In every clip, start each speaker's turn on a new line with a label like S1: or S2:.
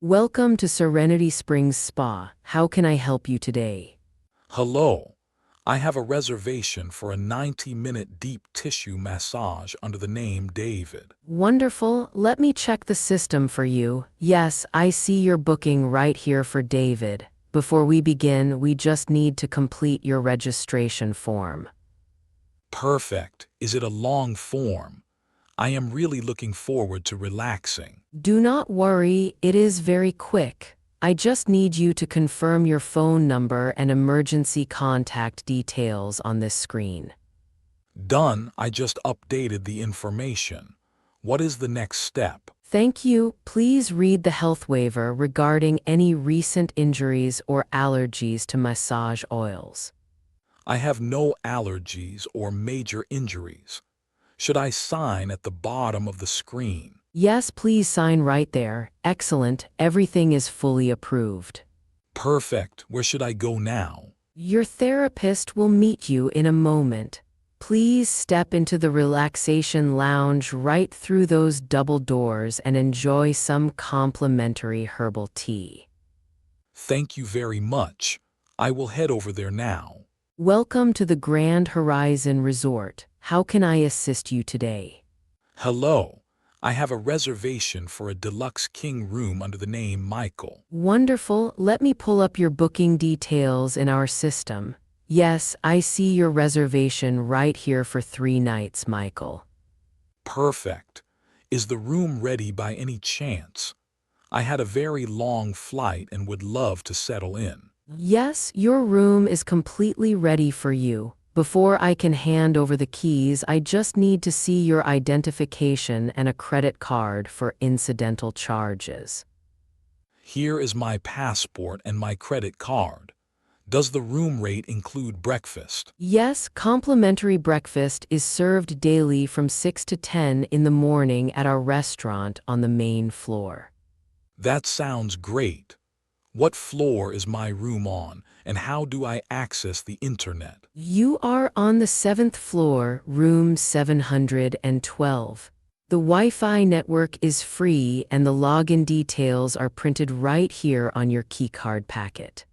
S1: Welcome to Serenity Springs Spa. How can I help you today?
S2: Hello. I have a reservation for a 90-minute deep tissue massage under the name David.
S1: Wonderful. Let me check the system for you. Yes, I see your booking right here for David. Before we begin, we just need to complete your registration form.
S2: Perfect. Is it a long form? I am really looking forward to relaxing.
S1: Do not worry, it is very quick. I just need you to confirm your phone number and emergency contact details on this screen.
S2: Done. I just updated the information. What is the next step?
S1: Thank you. Please read the health waiver regarding any recent injuries or allergies to massage oils.
S2: I have no allergies or major injuries. Should I sign at the bottom of the screen?
S1: Yes, please sign right there. Excellent. Everything is fully approved.
S2: Perfect. Where should I go now?
S1: Your therapist will meet you in a moment. Please step into the relaxation lounge right through those double doors and enjoy some complimentary herbal tea.
S2: Thank you very much. I will head over there now.
S1: Welcome to the Grand Horizon Resort. How can I assist you today?
S2: Hello. I have a reservation for a deluxe king room under the name Michael.
S1: Wonderful. Let me pull up your booking details in our system. Yes, I see your reservation right here for 3 nights, Michael.
S2: Perfect. Is the room ready by any chance? I had a very long flight and would love to settle in.
S1: Yes, your room is completely ready for you. Before I can hand over the keys, I just need to see your identification and a credit card for incidental charges.
S2: Here is my passport and my credit card. Does the room rate include breakfast?
S1: Yes, complimentary breakfast is served daily from 6 to 10 in the morning at our restaurant on the main floor.
S2: That sounds great. What floor is my room on, and how do I access the internet?
S1: You are on the 7th floor, room 712. The Wi-Fi network is free and the login details are printed right here on your keycard packet.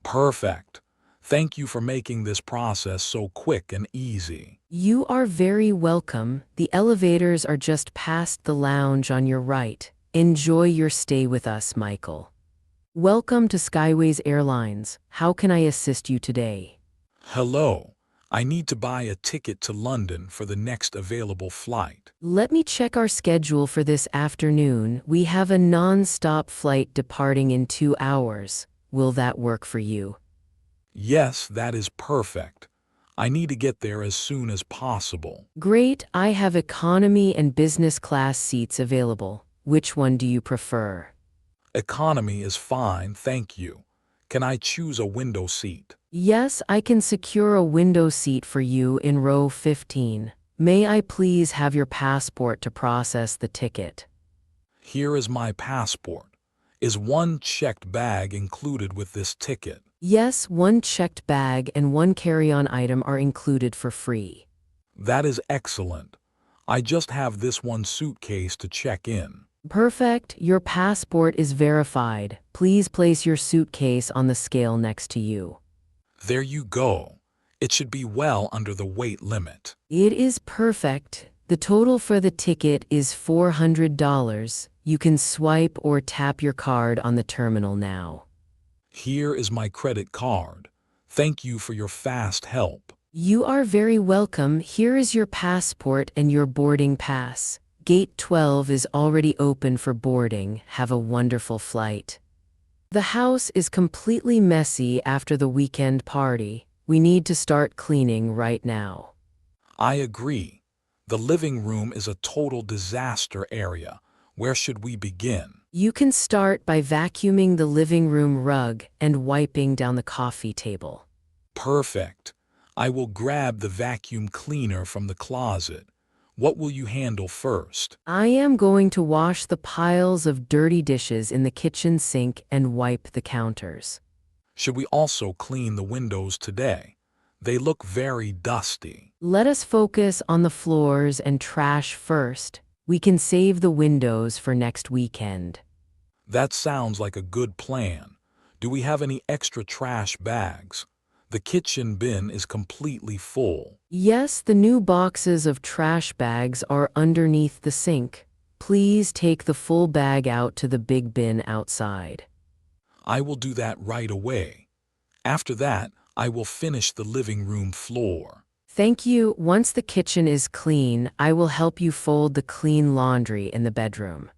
S2: Perfect. Thank you for making this process so quick and easy.
S1: You are very welcome. The elevators are just past the lounge on your right. Enjoy your stay with us, Michael. Welcome to Skyways Airlines. How can I assist you today?
S2: Hello. I need to buy a ticket to London for the next available flight.
S1: Let me check our schedule for this afternoon. We have a non-stop flight departing in 2 hours. Will that work for you?
S2: Yes, that is perfect. I need to get there as soon as possible.
S1: Great, I have economy and business class seats available. Which one do you prefer?
S2: Economy is fine, thank you. Can I choose a window seat?
S1: Yes, I can secure a window seat for you in row 15. May I please have your passport to process the ticket?
S2: Here is my passport. Is one checked bag included with this ticket?
S1: Yes, 1 checked bag and 1 carry-on item are included for free.
S2: That is excellent. I just have this one suitcase to check in.
S1: Perfect, your passport is verified. Please place your suitcase on the scale next to you.
S2: There you go. It should be well under the weight limit.
S1: It is perfect. The total for the ticket is $400. You can swipe or tap your card on the terminal now.
S2: Here is my credit card. Thank you for your fast help.
S1: You are very welcome. Here is your passport and your boarding pass. Gate 12 is already open for boarding. Have a wonderful flight. The house is completely messy after the weekend party. We need to start cleaning right now.
S2: I agree. The living room is a total disaster area. Where should we begin?
S1: You can start by vacuuming the living room rug and wiping down the coffee table.
S2: Perfect. I will grab the vacuum cleaner from the closet. What will you handle first?
S1: I am going to wash the piles of dirty dishes in the kitchen sink and wipe the counters.
S2: Should we also clean the windows today? They look very dusty.
S1: Let us focus on the floors and trash first. We can save the windows for next weekend.
S2: That sounds like a good plan. Do we have any extra trash bags? The kitchen bin is completely full.
S1: Yes, the new boxes of trash bags are underneath the sink. Please take the full bag out to the big bin outside.
S2: I will do that right away. After that, I will finish the living room floor.
S1: Thank you. Once the kitchen is clean, I will help you fold the clean laundry in the bedroom.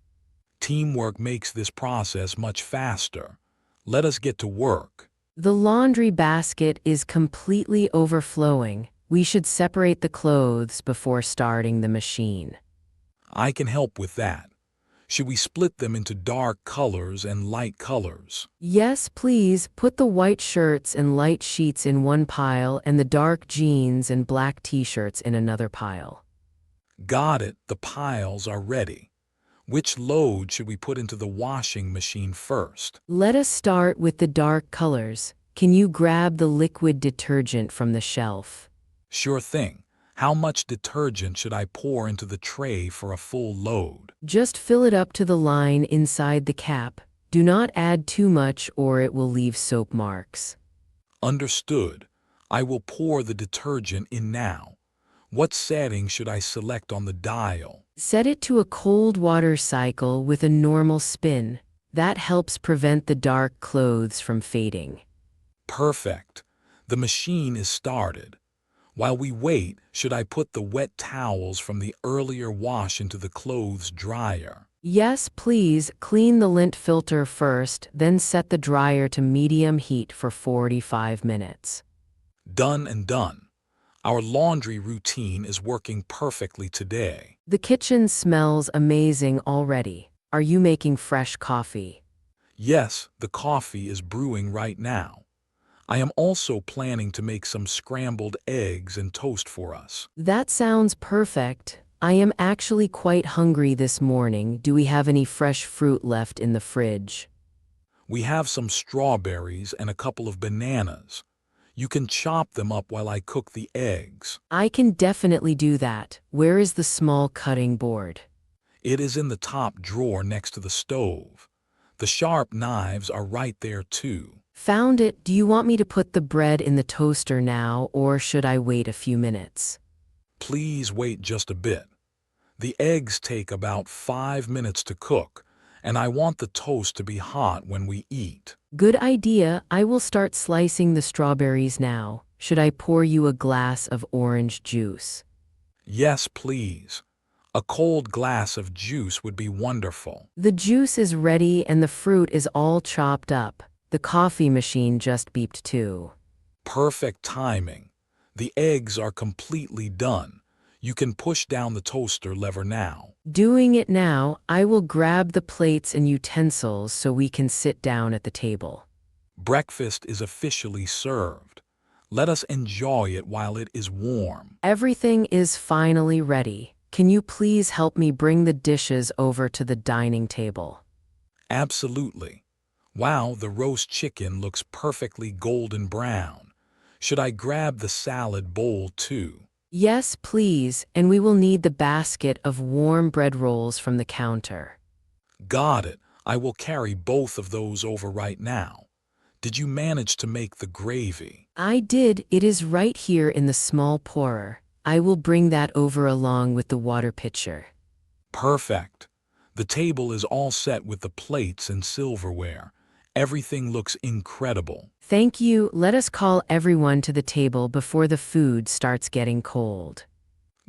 S2: Teamwork makes this process much faster. Let us get to work.
S1: The laundry basket is completely overflowing. We should separate the clothes before starting the machine.
S2: I can help with that. Should we split them into dark colors and light colors?
S1: Yes, please. Put the white shirts and light sheets in one pile and the dark jeans and black t-shirts in another pile.
S2: Got it. The piles are ready. Which load should we put into the washing machine first?
S1: Let us start with the dark colors. Can you grab the liquid detergent from the shelf?
S2: Sure thing. How much detergent should I pour into the tray for a full load?
S1: Just fill it up to the line inside the cap. Do not add too much or it will leave soap marks.
S2: Understood. I will pour the detergent in now. What setting should I select on the dial?
S1: Set it to a cold water cycle with a normal spin. That helps prevent the dark clothes from fading.
S2: Perfect. The machine is started. While we wait, should I put the wet towels from the earlier wash into the clothes dryer?
S1: Yes, please. Clean the lint filter first, then set the dryer to medium heat for 45 minutes.
S2: Done and done. Our laundry routine is working perfectly today.
S1: The kitchen smells amazing already. Are you making fresh coffee?
S2: Yes, the coffee is brewing right now. I am also planning to make some scrambled eggs and toast for us.
S1: That sounds perfect. I am actually quite hungry this morning. Do we have any fresh fruit left in the fridge?
S2: We have some strawberries and a couple of bananas. You can chop them up while I cook the eggs.
S1: I can definitely do that. Where is the small cutting board?
S2: It is in the top drawer next to the stove. The sharp knives are right there too.
S1: Found it. Do you want me to put the bread in the toaster now, or should I wait a few minutes?
S2: Please wait just a bit. The eggs take about 5 minutes to cook, and I want the toast to be hot when we eat.
S1: Good idea. I will start slicing the strawberries now. Should I pour you a glass of orange juice?
S2: Yes, please. A cold glass of juice would be wonderful.
S1: The juice is ready and the fruit is all chopped up. The coffee machine just beeped too.
S2: Perfect timing. The eggs are completely done. You can push down the toaster lever now.
S1: Doing it now. I will grab the plates and utensils so we can sit down at the table.
S2: Breakfast is officially served. Let us enjoy it while it is warm.
S1: Everything is finally ready. Can you please help me bring the dishes over to the dining table?
S2: Absolutely. Wow, the roast chicken looks perfectly golden brown. Should I grab the salad bowl too?
S1: Yes, please, and we will need the basket of warm bread rolls from the counter.
S2: Got it. I will carry both of those over right now. Did you manage to make the gravy?
S1: I did. It is right here in the small pourer. I will bring that over along with the water pitcher.
S2: Perfect. The table is all set with the plates and silverware. Everything looks incredible.
S1: Thank you. Let us call everyone to the table before the food starts getting cold.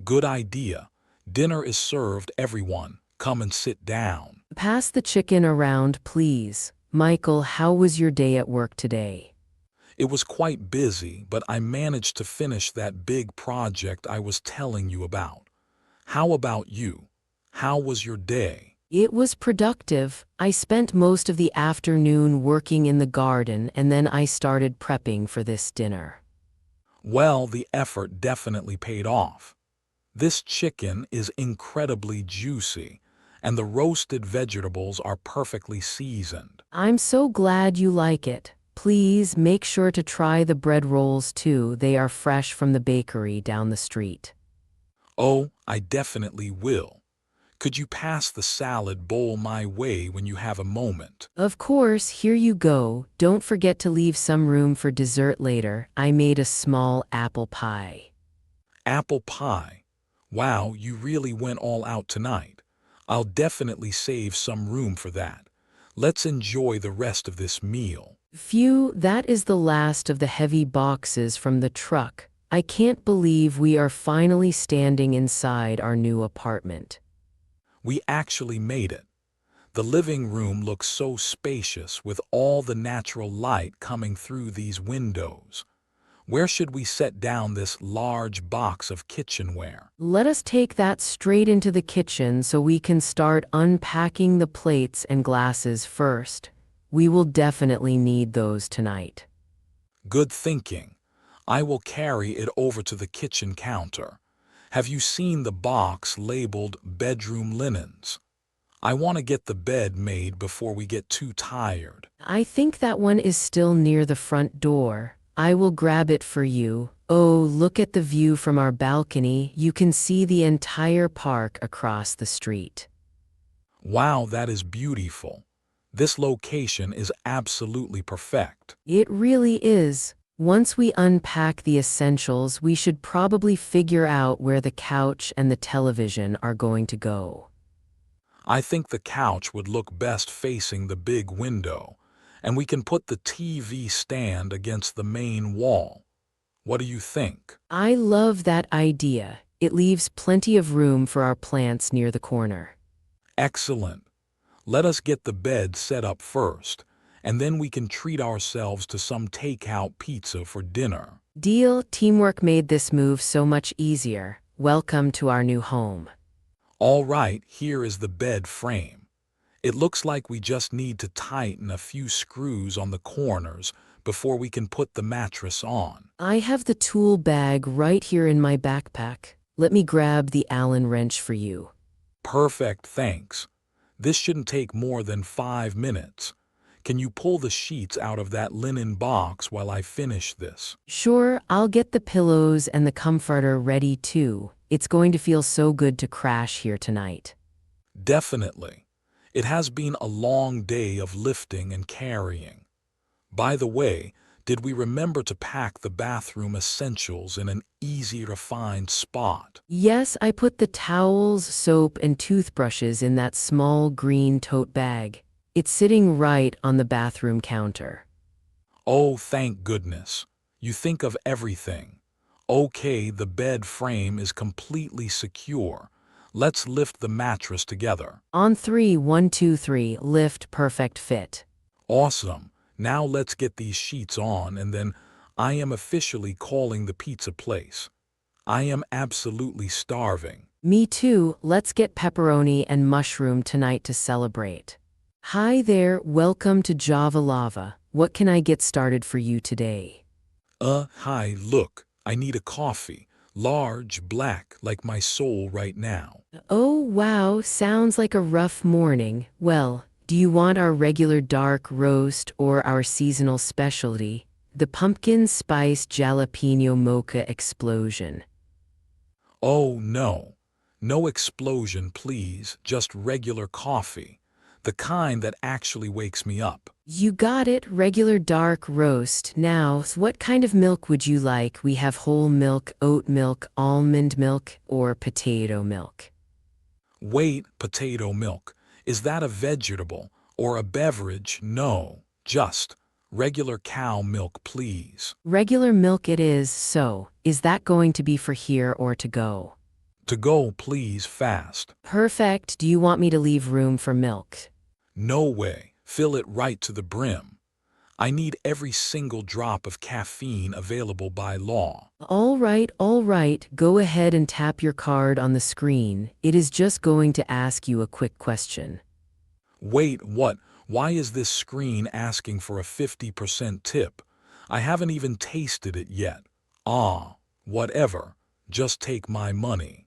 S2: Good idea. Dinner is served, everyone. Come and sit down.
S1: Pass the chicken around, please. Michael, how was your day at work today?
S2: It was quite busy, but I managed to finish that big project I was telling you about. How about you? How was your day?
S1: It was productive. I spent most of the afternoon working in the garden and then I started prepping for this dinner.
S2: Well, the effort definitely paid off. This chicken is incredibly juicy, and the roasted vegetables are perfectly seasoned.
S1: I'm so glad you like it. Please make sure to try the bread rolls too. They are fresh from the bakery down the street.
S2: Oh, I definitely will. Could you pass the salad bowl my way when you have a moment?
S1: Of course, here you go. Don't forget to leave some room for dessert later. I made a small apple pie.
S2: Apple pie. Wow, you really went all out tonight. I'll definitely save some room for that. Let's enjoy the rest of this meal.
S1: Phew, that is the last of the heavy boxes from the truck. I can't believe we are finally standing inside our new apartment.
S2: We actually made it. The living room looks so spacious with all the natural light coming through these windows. Where should we set down this large box of kitchenware?
S1: Let us take that straight into the kitchen so we can start unpacking the plates and glasses first. We will definitely need those tonight.
S2: Good thinking. I will carry it over to the kitchen counter. Have you seen the box labeled bedroom linens? I want to get the bed made before we get too tired.
S1: I think that one is still near the front door. I will grab it for you. Oh, look at the view from our balcony. You can see the entire park across the street.
S2: Wow, that is beautiful. This location is absolutely perfect.
S1: It really is. Once we unpack the essentials, we should probably figure out where the couch and the television are going to go.
S2: I think the couch would look best facing the big window, and we can put the TV stand against the main wall. What do you think?
S1: I love that idea. It leaves plenty of room for our plants near the corner.
S2: Excellent. Let us get the bed set up first, and then we can treat ourselves to some takeout pizza for dinner.
S1: Deal. Teamwork made this move so much easier. Welcome to our new home.
S2: All right, here is the bed frame. It looks like we just need to tighten a few screws on the corners before we can put the mattress on.
S1: I have the tool bag right here in my backpack. Let me grab the Allen wrench for you.
S2: Perfect, thanks. This shouldn't take more than 5 minutes. Can you pull the sheets out of that linen box while I finish this?
S1: Sure, I'll get the pillows and the comforter ready too. It's going to feel so good to crash here tonight.
S2: Definitely. It has been a long day of lifting and carrying. By the way, did we remember to pack the bathroom essentials in an easy-to-find spot?
S1: Yes, I put the towels, soap, and toothbrushes in that small green tote bag. It's sitting right on the bathroom counter.
S2: Oh, thank goodness. You think of everything. Okay, the bed frame is completely secure. Let's lift the mattress together.
S1: On 3, 1, 2, 3, lift, perfect fit.
S2: Awesome. Now let's get these sheets on, and then I am officially calling the pizza place. I am absolutely starving.
S1: Me too. Let's get pepperoni and mushroom tonight to celebrate. Hi there, welcome to Java Lava. What can I get started for you today?
S2: Hi, look, I need a coffee. Large, black, like my soul right now.
S1: Oh, wow, sounds like a rough morning. Well, do you want our regular dark roast or our seasonal specialty, the pumpkin spice jalapeno mocha explosion?
S2: Oh, no. No explosion, please. Just regular coffee. The kind that actually wakes me up.
S1: You got it, regular dark roast. Now, what kind of milk would you like? We have whole milk, oat milk, almond milk, or potato milk.
S2: Wait, potato milk. Is that a vegetable or a beverage? No, just regular cow milk, please.
S1: Regular milk it is, so, is that going to be for here or to go?
S2: To go, please, fast.
S1: Perfect. Do you want me to leave room for milk?
S2: No way. Fill it right to the brim. I need every single drop of caffeine available by law.
S1: All right. Go ahead and tap your card on the screen. It is just going to ask you a quick question.
S2: Wait, what? Why is this screen asking for a 50% tip? I haven't even tasted it yet. Ah, whatever. Just take my money.